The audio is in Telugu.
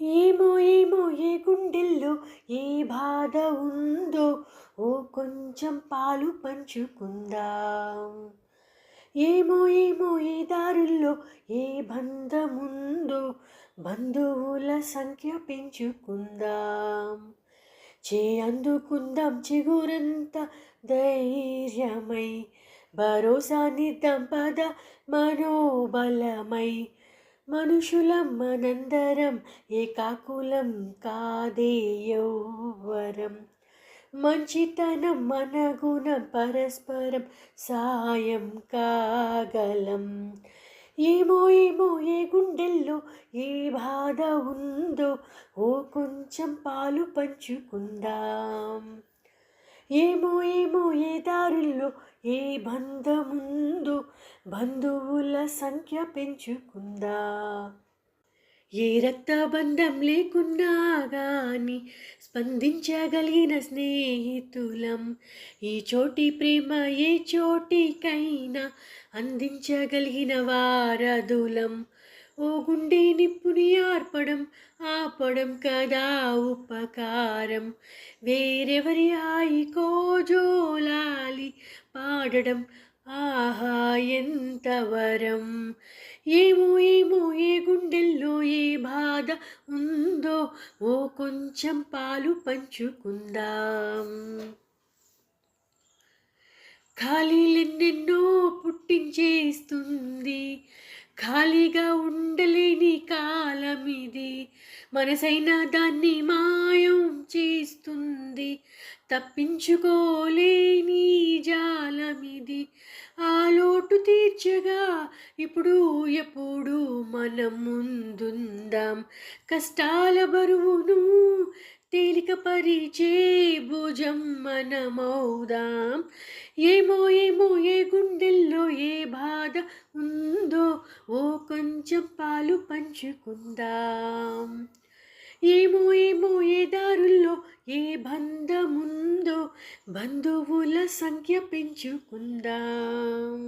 ఏమో ఏమో ఏ గుండెల్లో ఏ బాధ ఉందో ఓ కొంచెం పాలు పంచుకుందాం. ఏమో ఏమో ఏ దారుల్లో ఏ బంధముందో బంధువుల సంఖ్య పెంచుకుందాం. అందుకుందాం చిగురంత ధైర్యమై భరోసానిద్దాం పద మనోబలమై. మనుషులం మనందరం ఏకాకులం కాదే యౌవరం. మంచితనం మన గుణం పరస్పరం సాయం కాగలం. ఏమో ఏమో ఏ గుండెల్లో ఏ బాధ ఉందో ఓ కొంచెం పాలు పంచుకుందాం. ఏమో ఏమో ఏ దారుల్లో ఏ బంధముందో బంధువుల సంఖ్య పెంచుకుందాం. ఏ రక్తబంధం లేకున్నా గాని స్పందించగలిగిన స్నేహితులం. ఈ చోటి ప్రేమ ఏ చోటికైనా అందించగలిగిన వారధులం. ఓ గుండె నిప్పుని ఆపడం కదా ఉపకారం. వేరెవరి హాయికో జోలాలి పాడడం ఆహా ఎంత వరం. ఏమో ఏమో ఏ గుండెల్లో ఏ బాధ ఉందో ఓ కొంచెం పాలు పంచుకుందాం. ఖాళీలెన్నెన్నో పుట్టించేస్తుంది, ఖాళీగా ఉండలేని కాలమిది. మనసైనా దాన్ని మాయం చేస్తుంది, తప్పించుకోలేని జాలమిది. ఆ లోటు తీర్చగా ఇప్పుడు ఎప్పుడు మనం ముందుందాం. కష్టాల బరువును తేలికపరిచే భుజం మనమౌదాం. ఏమో ఏమో ఏ గుండెల్లో ఏ బాధ ఉందో ఓ కొంచెం పాలు పంచుకుందాం. ఏమో ఏమో ఏ దారుల్లో ఏ బంధముందో బంధువుల సంఖ్య పెంచుకుందాం.